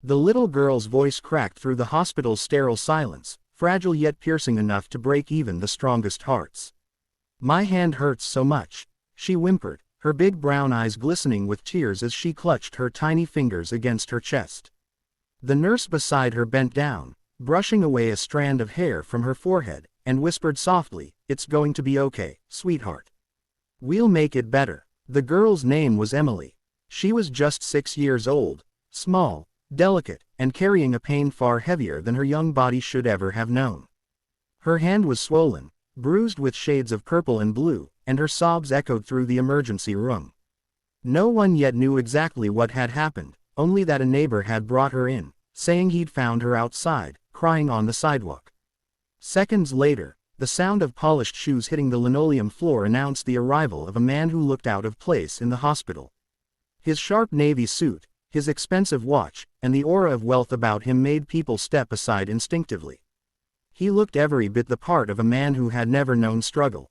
The little girl's voice cracked through the hospital's sterile silence, fragile yet piercing enough to break even the strongest hearts. "My hand hurts so much," she whimpered, her big brown eyes glistening with tears as she clutched her tiny fingers against her chest. The nurse beside her bent down, brushing away a strand of hair from her forehead, and whispered softly, "It's going to be okay, sweetheart. We'll make it better." The girl's name was Emily. She was just 6 years old, small, delicate, and carrying a pain far heavier than her young body should ever have known. Her hand was swollen, bruised with shades of purple and blue, and her sobs echoed through the emergency room. No one yet knew exactly what had happened, only that a neighbor had brought her in, saying he'd found her outside, crying on the sidewalk. Seconds later, the sound of polished shoes hitting the linoleum floor announced the arrival of a man who looked out of place in the hospital. His sharp navy suit, his expensive watch, and the aura of wealth about him made people step aside instinctively. He looked every bit the part of a man who had never known struggle.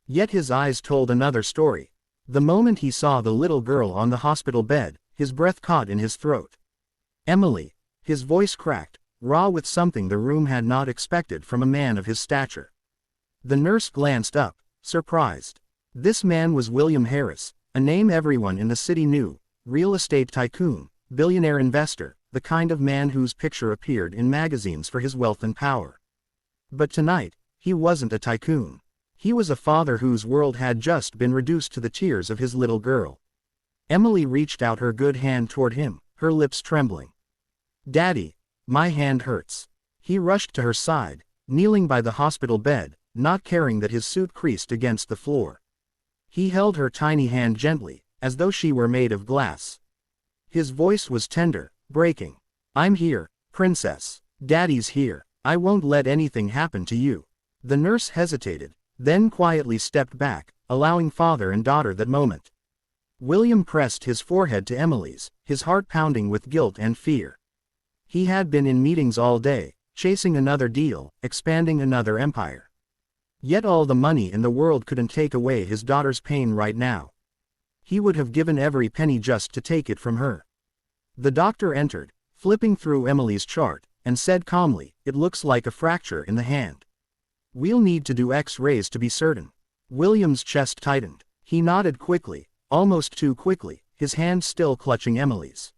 Yet his eyes told another story. The moment he saw the little girl on the hospital bed, his breath caught in his throat. "Emily," his voice cracked, raw with something the room had not expected from a man of his stature. The nurse glanced up, surprised. This man was William Harris, a name everyone in the city knew, real estate tycoon, billionaire investor, the kind of man whose picture appeared in magazines for his wealth and power. But tonight, he wasn't a tycoon. He was a father whose world had just been reduced to the tears of his little girl. Emily reached out her good hand toward him, her lips trembling. "Daddy, my hand hurts." He rushed to her side, kneeling by the hospital bed, not caring that his suit creased against the floor. He held her tiny hand gently, as though she were made of glass. His voice was tender, breaking. "I'm here, princess. Daddy's here. I won't let anything happen to you." The nurse hesitated, then quietly stepped back, allowing father and daughter that moment. William pressed his forehead to Emily's, his heart pounding with guilt and fear. He had been in meetings all day, chasing another deal, expanding another empire. Yet all the money in the world couldn't take away his daughter's pain right now. He would have given every penny just to take it from her. The doctor entered, flipping through Emily's chart, and said calmly, "It looks like a fracture in the hand. We'll need to do X-rays to be certain." William's chest tightened. He nodded quickly, almost too quickly, his hand still clutching Emily's.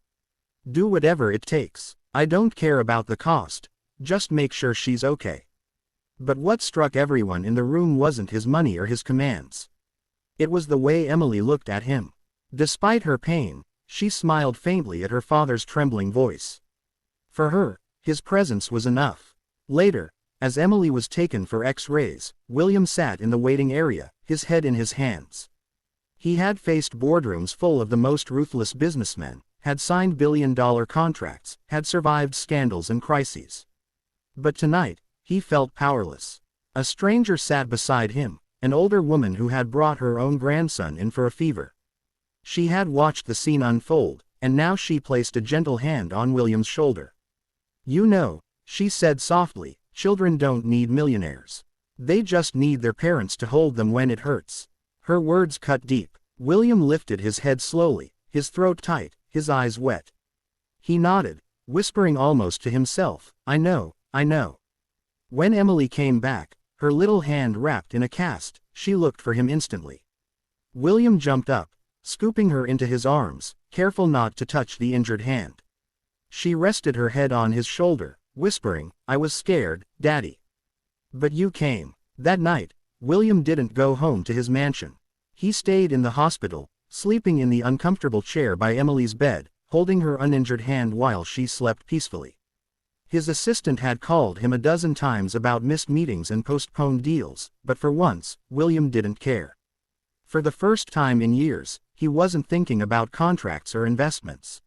"Do whatever it takes. I don't care about the cost. Just make sure she's okay." But what struck everyone in the room wasn't his money or his commands. It was the way Emily looked at him. Despite her pain, she smiled faintly at her father's trembling voice. For her, his presence was enough. Later, as Emily was taken for X-rays, William sat in the waiting area, his head in his hands. He had faced boardrooms full of the most ruthless businessmen, had signed billion-dollar contracts, had survived scandals and crises. But tonight, he felt powerless. A stranger sat beside him, an older woman who had brought her own grandson in for a fever. She had watched the scene unfold, and now she placed a gentle hand on William's shoulder. "You know," she said softly, "children don't need millionaires. They just need their parents to hold them when it hurts." Her words cut deep. William lifted his head slowly, his throat tight, his eyes wet. He nodded, whispering almost to himself, I know. When Emily came back, her little hand wrapped in a cast, she looked for him instantly. William jumped up, scooping her into his arms, careful not to touch the injured hand. She rested her head on his shoulder, whispering, "I was scared, Daddy. But you came." That night, William didn't go home to his mansion. He stayed in the hospital, sleeping in the uncomfortable chair by Emily's bed, holding her uninjured hand while she slept peacefully. His assistant had called him a dozen times about missed meetings and postponed deals, but for once, William didn't care. For the first time in years, he wasn't thinking about contracts or investments.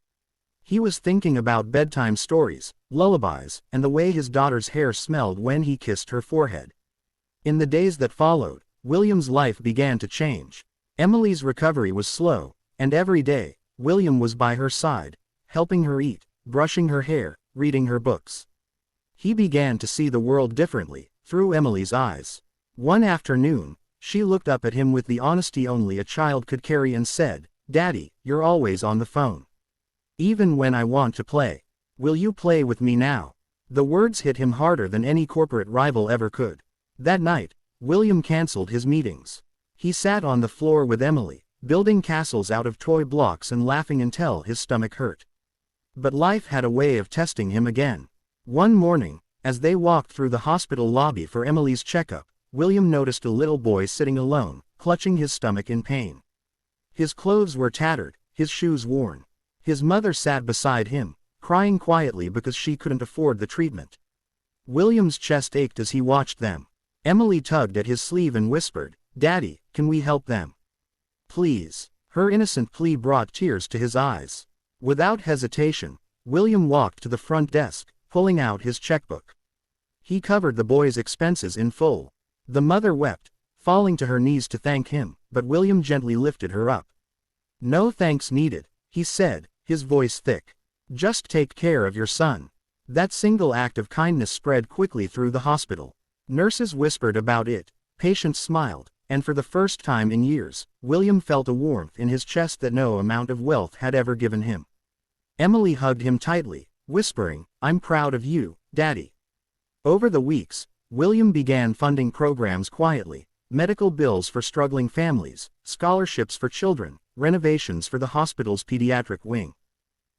He was thinking about bedtime stories, lullabies, and the way his daughter's hair smelled when he kissed her forehead. In the days that followed, William's life began to change. Emily's recovery was slow, and every day, William was by her side, helping her eat, brushing her hair, reading her books. He began to see the world differently, through Emily's eyes. One afternoon, she looked up at him with the honesty only a child could carry and said, "Daddy, you're always on the phone. Even when I want to play." Will you play with me now? The words hit him harder than any corporate rival ever could. That night, William canceled his meetings. He sat on the floor with Emily, building castles out of toy blocks and laughing until his stomach hurt. But life had a way of testing him again. One morning, as they walked through the hospital lobby for Emily's checkup, William noticed a little boy sitting alone, clutching his stomach in pain. His clothes were tattered, his shoes worn. His mother sat beside him, crying quietly because she couldn't afford the treatment. William's chest ached as he watched them. Emily tugged at his sleeve and whispered, "Daddy, can we help them? Please." Her innocent plea brought tears to his eyes. Without hesitation, William walked to the front desk, pulling out his checkbook. He covered the boy's expenses in full. The mother wept, falling to her knees to thank him, but William gently lifted her up. "No thanks needed," he said, his voice thick. "Just take care of your son." That single act of kindness spread quickly through the hospital. Nurses whispered about it, patients smiled, and for the first time in years, William felt a warmth in his chest that no amount of wealth had ever given him. Emily hugged him tightly, whispering, "I'm proud of you, Daddy." Over the weeks, William began funding programs quietly: medical bills for struggling families, scholarships for children, renovations for the hospital's pediatric wing.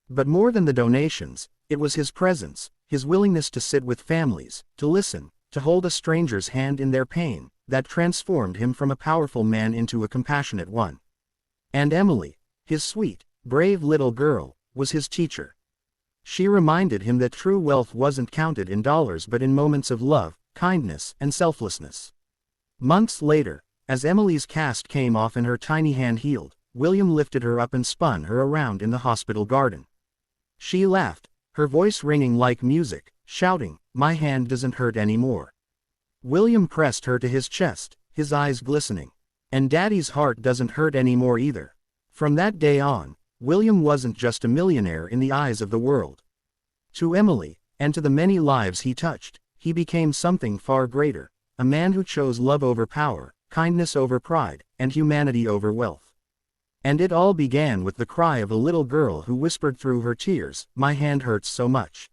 But more than the donations, it was his presence, his willingness to sit with families, to listen, to hold a stranger's hand in their pain, that transformed him from a powerful man into a compassionate one. And Emily, his sweet, brave little girl, was his teacher. She reminded him that true wealth wasn't counted in dollars but in moments of love, kindness, and selflessness. Months later, as Emily's cast came off and her tiny hand healed, William lifted her up and spun her around in the hospital garden. She laughed, her voice ringing like music, shouting, "My hand doesn't hurt anymore." William pressed her to his chest, his eyes glistening. "And Daddy's heart doesn't hurt anymore either." From that day on, William wasn't just a millionaire in the eyes of the world. To Emily, and to the many lives he touched, he became something far greater, a man who chose love over power, kindness over pride, and humanity over wealth. And it all began with the cry of a little girl who whispered through her tears, "My hand hurts so much."